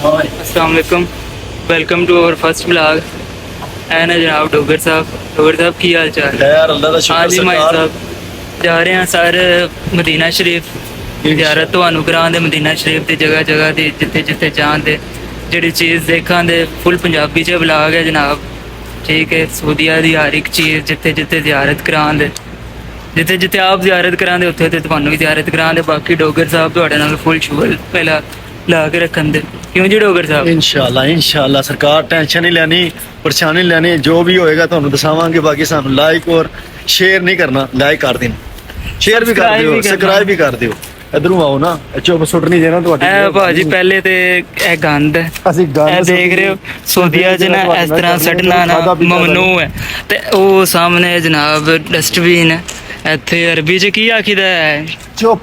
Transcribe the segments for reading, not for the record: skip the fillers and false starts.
अस्सलाम वालेकुम। Welcome to our first blog. है ना जनाब डोगर साहब की हाल चाल है यार, अल्लाह दा शुक्र हाँ जी माई सरकार। साहब जा रहे हैं सारे मदीना शरीफ ज़ियारत ਤੁਹਾਨੂੰ ਕਰਾਉਣ ਦੇ ਮਦੀਨਾ ਸ਼ਰੀਫ ਦੀ ਜਗ੍ਹਾ ਜਗ੍ਹਾ ਦੀ ਜਿੱਥੇ ਜਿੱਥੇ ਜਾਣ ਦੇ ਜਿਹੜੀ ਚੀਜ਼ ਦੇਖਾਂ ਦੇ ਫੁੱਲ ਪੰਜਾਬੀ 'ਚ ਬਲਾਗ ਹੈ ਜਨਾਬ। ਠੀਕ ਹੈ ਸਊਦੀਆ ਦੀ ਹਰ ਇੱਕ ਚੀਜ਼ ਜਿੱਥੇ ਜਿੱਥੇ ज़ियारत ਕਰਾਉਣ ਦੇ ਜਿੱਥੇ ਜਿੱਥੇ ਆਪ ज़ियारत ਕਰਾਉਂਦੇ ਉੱਥੇ ਉੱਥੇ ਤੁਹਾਨੂੰ ਵੀ ज़ियारत ਕਰਾਉਂਦੇ। ਬਾਕੀ ਡੋਗਰ ਸਾਹਿਬ ਤੁਹਾਡੇ ਨਾਲ ਫੁੱਲ ਸ਼ੁਗਲ ਪਹਿਲਾਂ ਲਾ ਕੇ ਰੱਖਣ ਦੇ क्यों जी डोगर साहब। इंशाल्लाह सरकार टेंशन नहीं लेनी, परेशानी नहीं लेनी, जो भी होएगा ਤੁਹਾਨੂੰ ਦਸਾਵਾਂਗੇ। ਬਾਕੀ ਸਾਨੂੰ ਲਾਈਕ ਔਰ ਸ਼ੇਅਰ ਨਹੀਂ ਕਰਨਾ, ਲਾਈਕ ਕਰ ਦੇਣਾ, ਸ਼ੇਅਰ ਵੀ ਕਰ ਦਿਓ, ਸਬਸਕ੍ਰਾਈਬ ਵੀ ਕਰ ਦਿਓ। ਇਧਰੋਂ ਆਓ ਨਾ, ਚੁੱਪ ਸੁੱਟ ਨਹੀਂ ਦੇਣਾ ਤੁਹਾਡੀ। ਇਹ ਭਾਜੀ ਪਹਿਲੇ ਤੇ ਇਹ ਗੰਦ ਹੈ, ਅਸੀਂ ਇਹ ਦੇਖ ਰਹੇ ਹੋ ਸਊਦੀਆ 'ਚ ਨਾ ਇਸ ਤਰ੍ਹਾਂ ਸੱਟਣਾ ਨਾ ਮਮਨੂ ਹੈ। ਤੇ ਉਹ ਸਾਹਮਣੇ ਜਨਾਬ ਡਸਟਬਿਨ ਹੈ। ਇੱਥੇ ਅਰਬੀ 'ਚ ਕੀ ਆਖੀਦਾ ਹੈ? ਚੁੱਪ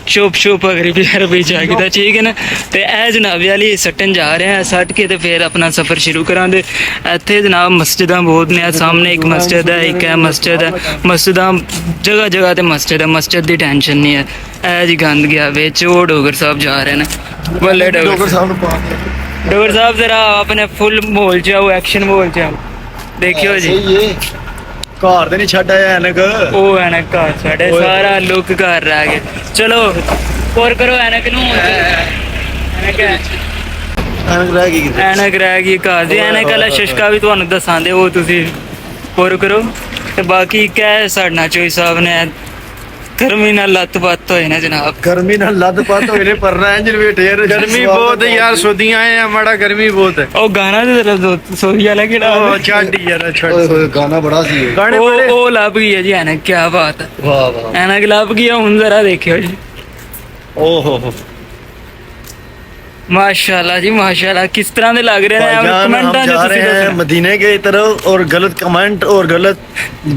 ਚੁੱਪ ਚੁੱਪ ਅਰਬੀ 'ਚ ਆਖੀਦਾ, ਠੀਕ ਹੈ ਨਾ। ਤੇ ਇਹ ਜਨਾਬ ਵਾਲੀ ਸੱਟਣ ਜਾ ਰਹੇ ਆ, ਸੱਟ ਕੇ ਤੇ ਫਿਰ ਆਪਣਾ ਸਫ਼ਰ ਸ਼ੁਰੂ ਕਰਾਂਗੇ। ਇੱਥੇ ਜਨਾਬ ਮਸਜਿਦਾਂ ਬਹੁਤ ਨੇ, ਸਾਹਮਣੇ ਇੱਕ ਮਸਜਿਦ ਹੈ, ਇੱਕ ਹੈ ਮਸਜਿਦ ਹੈ। ਮਸਜਿਦਾਂ ਜਗ੍ਹਾ ਜਗ੍ਹਾ ਤੇ ਮਸਜਿਦ ਹੈ, ਮਸਜਿਦ ਦੀ ਟੈਨਸ਼ਨ ਨਹੀਂ ਹੈ। ਇਹ ਜੀ ਗੰਦ ਗਿਆ ਵਿੱਚ, ਉਹ ਡੋਗਰ ਸਾਹਿਬ ਜਾ ਰਹੇ ਨੇ। ਬੱਲੇ ਡੋਗਰ ਸਾਹਿਬ ਨੂੰ ਪਾ डॉक्टर साहब जरा अपने फुल माहौल च आओ, एक्शन माहौल च आओ। देखियो जी ਸਹੀ ਏ, ਘਰ ਦੇ ਨਹੀਂ ਛੱਡ ਆਇਆ ਐਨਕ। ओ एनक घर साढ़े सारा लुक घर रह गए। चलो और करो एनक नू एनक ਐਨਕ ਰਹਿ ਗਈ ਕਿਤੇ। एनक रह गई घर दी। एनक वाला शशका भी तुहानू दसांदे, वो तुसी और करो। ते बाकी क्या साडना चोई साहब ने गर्मी नाल लत्त पत्त होए ने जनाब। ਗਰਮੀ ਨਾਲ ਲੱਦ ਪੱਤ ਹੋਏ ਨੇ, ਪਰ ਰੈਂਜ ਵੇਟੇ गर्मी बहुत है यार, सऊदियां आए हैं, हमारा गर्मी बहुत है। ओ गाना ते जरा सोई वाला केड़ा ओ छाड़ी यार छाड़। ਓਏ ਹੋਏ ਗਾਣਾ ਬੜਾ ਸੀ ਇਹ। गाने बड़े ओ लब गई है जी एनक, क्या बात है। ਵਾਹ ਵਾਹ, एनक लब गई है, हुन जरा देखियो जी। ਓਹ ਹੋ माशाल्लाह जी माशाल्लाह, किस तरह दे लग रहे हैं भाईजान, हम कमेंटां जा रहे हैं च। मदीने की तरफ, और गलत कमेंट और गलत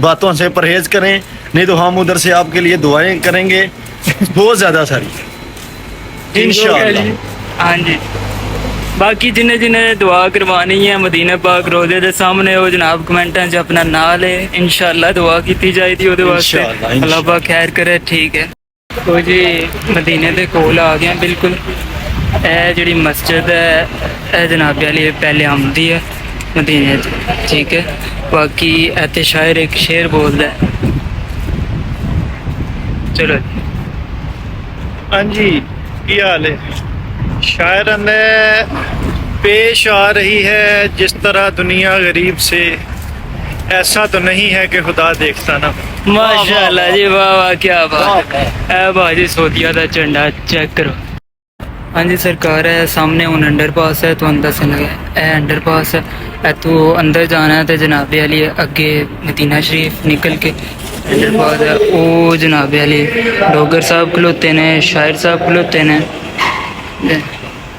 बातों से परहेज करें, नहीं तो हम उधर से आपके लिए दुआएं करेंगे बहुत ज्यादा सारी इंशाअल्लाह। हाँ जी, बाकी जिन्हें जिन्हें दुआ करवानी है मदीना पाक रोजे दे सामने, वो जनाब कमेंटां च अपना नाम ले, इंशाअल्लाह दुआ की जाएगी ओहदे वास्ते। इंशाअल्लाह, अल्लाह पाक खैर करे। ठीक है तो जी मदीने दे कोल आ गए बिल्कुल। ਇਹ ਜਿਹੜੀ ਮਸਜਿਦ ਹੈ ਇਹ ਜਨਾਬ ਵਾਲੀ ਪਹਿਲੇ ਆਉਂਦੀ ਹੈ ਮਦੀਨੇ 'ਚ, ਠੀਕ ਹੈ। ਬਾਕੀ ਇੱਥੇ ਸ਼ਾਇਰ ਇੱਕ ਸ਼ੇਰ ਬੋਲਦਾ ਹੈ। ਚਲੋ हाँ जी, क्या हाल है? शायर ने पेश आ रही है जिस तरह दुनिया गरीब से, ऐसा तो नहीं है कि खुदा देखता ना। माशाल्लाह जी, वाह वाह, क्या बात है। ਇਹ ਬਾਜੀ ਸਊਦੀਆ ਦਾ ਝੰਡਾ ਚੈੱਕ ਕਰੋ। हाँ जी सरकार है सामने हूँ अंडर पास है, तो अंदर से लगे है अंडर पास है। इतों अंदर जाना है तो जनाबे वाली अगे मदीना शरीफ निकल के अंडर पास है। वो जनाबे वाली डोगर साहब खलोते ने, शायर साहब खलोते ने।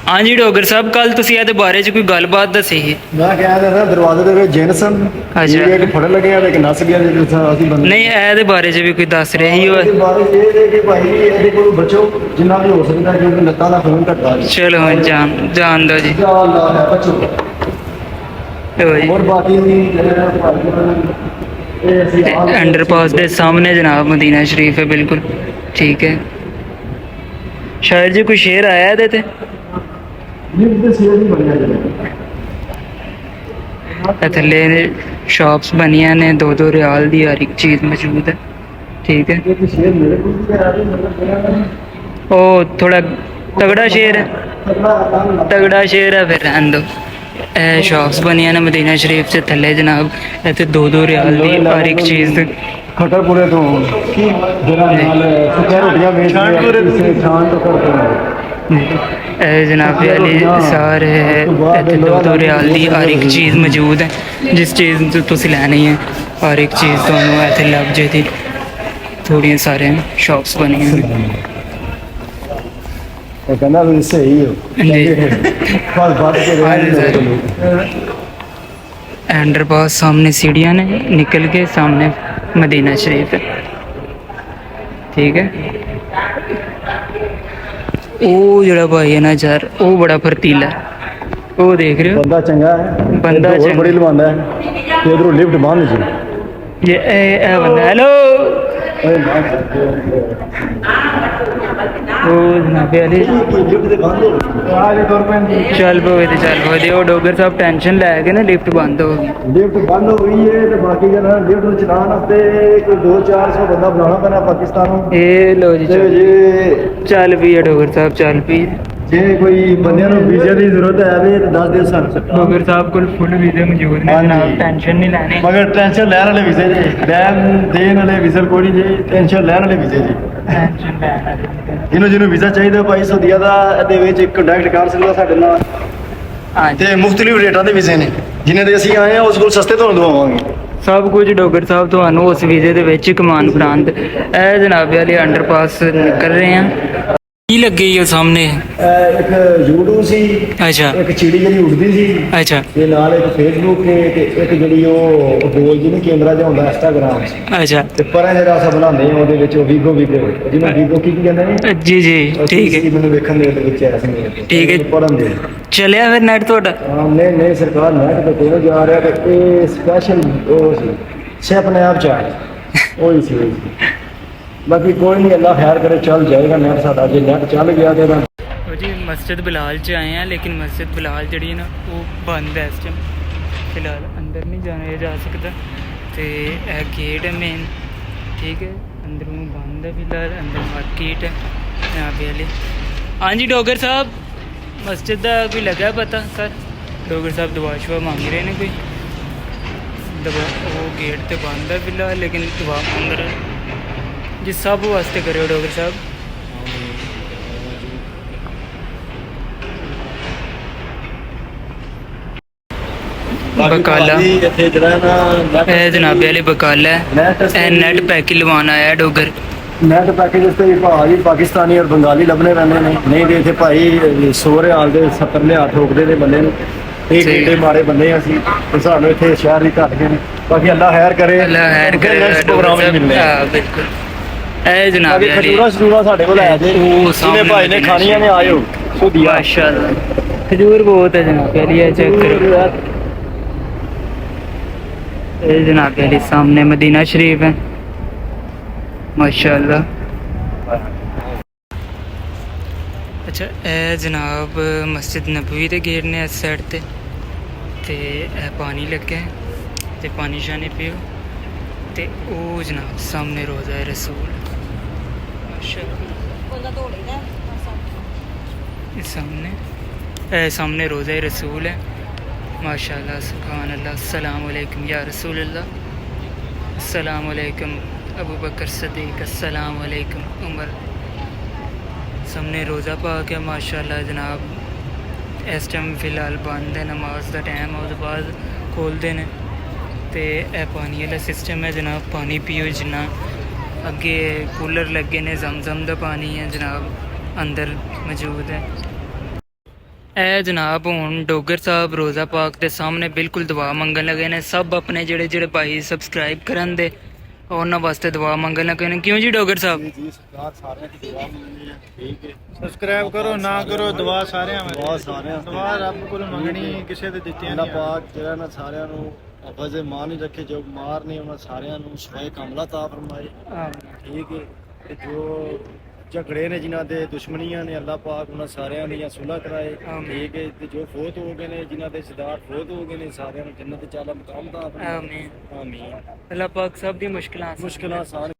हाँ जी डोगर साहब, कल तुसी ਇਹਦੇ ਬਾਰੇ 'ਚ ਕੋਈ ਗੱਲਬਾਤ ਦੱਸੀ ਸੀ। ਮੈਂ ਕਹਿ ਰਿਹਾ ਦਰਵਾਜ਼ੇ ਦੇ ਵਿੱਚ ਜਿੰਨ ਸਨ, ਅੱਛਾ। ਇੱਕ ਫੜ ਲੱਗਿਆ ਤੇ ਇੱਕ ਨਸ ਗਿਆ, ਜਿਹੜੇ ਅਸੀਂ ਬੰਦੇ ਨਹੀਂ ਇਹਦੇ ਬਾਰੇ 'ਚ ਵੀ ਕੋਈ ਦੱਸ ਰਿਹਾ ਸੀ ਉਹ। ਇਹਦੇ ਬਾਰੇ ਇਹ ਹੈ ਕਿ ਭਾਈ ਇਹਦੇ ਕੋਲ ਬਚੋ ਜਿੰਨਾ ਵੀ ਹੋ ਸਕਦਾ, ਕਿਉਂਕਿ ਲੱਤਾਂ ਦਾ ਖੂਨ ਘਟਦਾ ਹੈ। ਚਲੋ ਹੁਣ ਜਾਣ ਦੋ ਜੀ। या अल्लाह है बचो। ਲਓ ਜੀ और बाकी ਜਿਹੜਾ ਭਾਈ ਇਹ ਅਸੀਂ ਆਪ अंडर पास के सामने जनाब मदीना शरीफ है बिल्कुल, ठीक है। शायद जी कोई शेर आया है ते लिफ्ट ਦੇ ਸੀਟ ਨਹੀਂ ਬਣਿਆ ਜਾਂਦਾ। थले शॉप्स बनिया ने 2-2 रियाल दी हर एक चीज़ मौजूद है, ठीक है। ਇਹ ਸ਼ੇਰ ਮੇਰੇ ਕੋਲ ਵੀ ਆ ਰਿਹਾ, मतलब ओ थोड़ा तगड़ा शेर है, तगड़ा शेर है, फिर रहन दो। ए शॉप्स बनिया ने मदीना शरीफ से थले जनाब, इतने 2-2 रियाल दी हर एक चीज़। ਖਟਰਪੁਰੇ ਤੋਂ ਜਿਹੜਾ ਨਾਲ ਸੁੱਕੀਆਂ ਰੋਟੀਆਂ ਵੇਚਦੇ ਆ, ਸ਼ਾਨ ਤੋਂ ਕਰਦੇ जनाब वाली सारे इतने 2-2 रियाल दी हर एक चीज़ मौजूद है। जिस चीज़ तो तुसी लैनी है हर एक चीज़ तुहानू इत्थे लभ जेगी। थोड़ियां सारे शॉप्स बनी हैं। ਇਹ ਕਹਿੰਦਾ ਵੀ ਸਹੀ ਹੋ जी ਬਸ ਬਾਤ ਕੇ ਰਹਿਣ अंडर पास सामने सीढ़ियाँ ने, निकल के सामने मदीना शरीफ है, ठीक है। ਉਹ ਜਿਹੜਾ ਭਾਈ ਹੈ ਨਾ ਯਾਰ, ਉਹ ਬੜਾ ਫਰਤੀਲਾ ਹੈ, ਉਹ ਦੇਖ ਰਹੇ ਹੋ। ਬੰਦਾ ਚੰਗਾ ਹੈ, ਬੰਦਾ ਹੋਰ ਚੰਗਾ। ਬੜੀ ਲਵਾਉਂਦਾ ਹੈ ਤੇ ਇਧਰੋਂ ਲਿਫਟ ਬੰਦ ਜੀ। ये ए बंदा हेलो ਉਹ ਜਨਾਬ ਅਲੀ ਚੱਲ ਪਵੇ ਤੇ ਚੱਲ ਪਵੇ ਉਹ ਡੋਗਰ ਸਾਹਿਬ ਟੈਨਸ਼ਨ ਲੈ ਕੇ ਨਾ ਲਿਫਟ ਬੰਦ ਹੋ ਗਈ लिफ्ट बंद हो गई है तो बाकी जरा लिफ्ट चलाने वास्ते कोई 200-400 बंदा बुलाना पैना पाकिस्तान ਇਹ ਲੋ ਜੀ ते जे ਚੱਲ ਪਈ ਹੈ ਡੋਗਰ ਸਾਹਿਬ ਚੱਲ ਪਈ जे कोई बंदे नु वीजे की जरूरत है वे तो दस दियो सन ਡੋਗਰ ਸਾਹਿਬ ਕੋਲ ਫੁੱਲ ਵੀਜ਼ੇ ਮੌਜੂਦ ਨੇ ਹਾਂਜੀ। ਜਨਾਬ ਟੈਨਸ਼ਨ ਨਹੀਂ ਲੈਣੀ मगर टेंशन लैन वाले वीजे जी लैन देन वाले वीजे कोई नहीं जी टेंशन लैन वाले वीजे जी ਟੈਨਸ਼ਨ ਲੈਣਾ ਜਿਹਨੂੰ ਵੀਜ਼ਾ ਚਾਹੀਦਾ ਭਾਈ ਸਊਦੀਆ ਦਾ ਇਹਦੇ ਵਿੱਚ ਕੰਟੈਕਟ ਕਰ ਸਕਦਾ ਸਾਡੇ ਨਾਲ ਹਾਂਜੀ ਤੇ ਮੁxtਲਿਫ ਰੇਟਾਂ ਦੇ ਵੀਜ਼ੇ ਨੇ ਜਿਨ੍ਹਾਂ ਦੇ ਅਸੀਂ ਆਏ ਆ ਉਸ ਕੋਲ ਸਸਤੇ ਤੁਹਾਨੂੰ ਦਵਾਵਾਂਗੇ ਸਭ ਕੁਝ ਡੋਗਰ ਸਾਹਿਬ ਤੁਹਾਨੂੰ ਉਸ ਵੀਜ਼ੇ ਦੇ ਵਿੱਚ ਕਮਾਨ ਪ੍ਰਾਂਤ ਇਹ ਜਨਾਬ ਵਾਲੇ ਅੰਡਰਪਾਸ ਨਿਕਲ ਰਹੇ ਆ ਕੀ ਲੱਗੀ ਉਹ ਸਾਹਮਣੇ ਇੱਕ YouTube ਸੀ ਅੱਛਾ ਇੱਕ ਚਿੜੀ ਜਿਹੜੀ ਉੱਡਦੀ ਸੀ ਅੱਛਾ ਤੇ ਨਾਲ ਇੱਕ Facebook ਤੇ ਇੱਕ ਜਿਹੜੀ ਉਹ ਗੋਲ ਜਿਹਨੂੰ ਕੈਮਰਾ ਜਿਹਾ ਹੁੰਦਾ Instagram ਅੱਛਾ ਤੇ ਪਰਾਂ ਜਿਹੜਾ ਅਸਾਂ ਬਣਾਉਂਦੇ ਆ ਉਹਦੇ ਵਿੱਚ ਉਹ ਵੀਗੋ ਜਿਹਨੂੰ ਵੀਗੋ ਕੀ ਕਹਿੰਦੇ ਨੇ ਜੀ ਜੀ ਠੀਕ ਹੈ ਮੈਨੂੰ ਵੇਖਣ ਦੇ ਵਿੱਚ ਐਸ ਨਹੀਂ ਠੀਕ ਹੈ। ਪੜਨ ਦੇ ਚਲਿਆ ਫਿਰ ਨੈਟ ਤੁਹਾਡਾ ਨਹੀਂ ਨਹੀਂ ਸਰਕਾਰ ਨੈਟ ਤੇ ਕੋਈ ਜਾ ਰਿਹਾ ਤੇ ਇਹ ਸਪੈਸ਼ਲ ਉਹ ਸੀ ਸਿਰਫ ਆਪਣੇ ਆਪ ਚਾਹ ਉਹੀ ਸੀ ਬਾਕੀ ਕੋਈ ਨਹੀਂ ਅੱਲਾ ਖੈਰ ਕਰੇ ਚੱਲ ਜਾਏਗਾ ਨੈਟ ਸਾਡਾ ਜੇ ਨੈਟ ਚੱਲ ਗਿਆ ਤੇ ਉਹ ਜੀ ਮਸਜਿਦ ਬਿਲਾਲ ਚ ਆਏ ਆ ਲੇਕਿਨ ਮਸਜਿਦ ਬਿਲਾਲ ਜਿਹੜੀ ਹੈ ਨਾ ਉਹ ਬੰਦ ਹੈ ਇਸ ਟਾਈਮ ਫਿਲਹਾਲ ਅੰਦਰ ਨਹੀਂ ਜਾਇਆ ਜਾ ਸਕਦਾ ਤੇ ਇਹ ਗੇਟ ਹੈ ਮੇਨ ਠੀਕ ਹੈ ਅੰਦਰੋਂ ਬੰਦ ਹੈ ਫਿਲਹਾਲ ਅੰਦਰ ਮਾਰਕੀਟ ਹੈ यहाँ पे वाले हाँ जी डोगर साहब मस्जिद का कोई लगा पता सर डोगर साहब दुआ शुआ मांग रहे हैं कोई दवा वो गेट तो बंद है फिलहाल लेकिन दुआ मांग रहे हैं जी सब वास्ते करो डोगर साहब बकाला ਇੱਥੇ ਜਿਹੜਾ ਨਾ जनाबे वाले बकाला है नेट पैक लवाना आया डोगर ਨੈਟ ਪੈਕੇਜ ਤੇ ਭਾਈ ਪਾਕਿਸਤਾਨੀ ਔਰ ਬੰਗਾਲੀ ਲੱਭਣੇ ਪੈਂਦੇ ਨੇ ਨਹੀਂ ਤੇ ਇੱਥੇ ਭਾਈ ਸੋਹਰੇ ਹਾਲ ਦੇ 70 ਲਿਆ ਠੋਕਦੇ ਨੇ ਬੰਦੇ ਨੂੰ ਇਹ ਸਹੀ। ਕਿੰਨੇ ਮਾਰੇ ਬੰਦੇ ਆ ਅਸੀਂ ਤੇ ਸਾਨੂੰ ਇੱਥੇ ਸ਼ਹਿਰ ਦੀ ਘੱਟ ਗਏ ਨੇ ਬਾਕੀ ਅੱਲਾ ਖੈਰ ਕਰੇ अल्लाह खैर करे ਨੈਕਸਟ ਪ੍ਰੋਗਰਾਮ ਵਿੱਚ ਮਿਲਨੇ ਆ हाँ बिल्कुल ए जनाब ਬਾਕੀ ਖਜੂਰਾ ਸ਼ਜੂਰਾ ਸਾਡੇ ਕੋਲ ਹੈ ਜੇ ਉਹ ਜਿਹਨੇ ਸਾਹਮਣੇ ਭਾਈ ਨੇ ਖਾਣੀਆਂ ਨੇ ਆਇਓ ਸੁਧੀਆ माशाल्लाह खजूर बहुत है जनाब अली चेक करो ये जनाब अली सामने मदीना शरीफ है माशाल्लाह अच्छा ए जनाब मस्जिद नबवी के गेट ने इस साइड ते ते ए पानी लगे ते पानी शानी पियो ते ओ जनाब सामने रोज़ा है रसूल माशाल्लाह ये सामने रोज़ा है रसूल है माशाल्लाह सुभान अल्लाह अस्सलाम वालेकुम या रसूल अल्लाह अस्सलाम वालेकुम अबू बकर सदीक अस्सलाम वालेकुम उमर सामने रोज़ा पाक है माशाल्लाह जनाब इस टाइम फिलहाल बंद है नमाज का टाइम है उसके बाद खोलते हैं तो यह पानी वाला सिस्टम है जनाब पानी पियो जिन्ना अगे कूलर लगे ने जमजम का पानी है जनाब अंदर मौजूद है ए जनाब हुण डोगर साहब रोज़ा पाक के सामने बिल्कुल दुआ मंगन लगे ने सब अपने जेड़े जेड़े भाई सबसक्राइब करन दे उन्हां वास्ते दुआ मंगन लगे ने क्यों जी डोगर साहब ਜੀ ਸਰਕਾਰ ਸਾਰਿਆਂ ਦੀ ਦੁਆ ਮੰਗਣੀ ਹੈ ਠੀਕ ਹੈ ਸਬਸਕ੍ਰਾਈਬ ਕਰੋ ਨਾ ਕਰੋ ਦੁਆ ਸਾਰਿਆਂ ਵਾਸਤੇ ਦੁਆ ਸਾਰਿਆਂ ਦੁਆ ਰੱਬ ਕੋਲ ਮੰਗਣੀ ਕਿਸੇ ਦੇ ਦਿੱਤੀਆਂ ਅੱਲਾ ਨਹੀਂ ਪਾਕ ਜਿਹੜਾ ਨਾ ਸਾਰਿਆਂ ਨੂੰ ਆਪਸ ਦੇ ਮਾਰ ਨਹੀਂ ਰੱਖੇ ਜੋ ਮਾਰ ਨੇ ਉਹਨਾਂ ਸਾਰਿਆਂ ਨੂੰ ਸ਼ਫਾਏ ਕਾਮਲਾ ਤਾ ਫਰਮਾਏ ਠੀਕ ਹੈ ਤੇ ਜੋ ਝਗੜੇ ਨੇ ਜਿਨ੍ਹਾਂ ਦੇ ਦੁਸ਼ਮਣੀਆਂ ਨੇ ਅੱਲਾ ਪਾਕ ਉਹਨਾਂ ਸਾਰਿਆਂ ਦੀਆਂ ਸੁਲ੍ਹਾ ਕਰਾਏ ਠੀਕ ਹੈ ਤੇ ਜੋ ਫੌਤ ਹੋ ਗਏ ਨੇ ਜਿਨ੍ਹਾਂ ਦੇ ਰਿਸ਼ਤੇਦਾਰ ਫੌਤ ਹੋ ਗਏ ਨੇ ਸਾਰਿਆਂ ਨੂੰ ਜੰਨਤ ਚ ਆਲਾ ਮਕਾਮ ਤਾ ਫਰਮਾਏ आमीन ਆਮੀਨ अल्लाह पाक सब दी मुश्किलां ਮੁਸ਼ਕਿਲਾਂ ਆਸਾਨ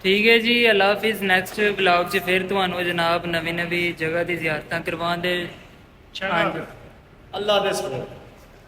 ठीक है जी अल्लाह हाफिज़ नेक्स्ट ब्लॉग च फिर ਤੁਹਾਨੂੰ जनाब नवी नवी जगह दी ज़ियारतां करवाउण दे ਅੱਲਾ ਦੇ ਸਬਰ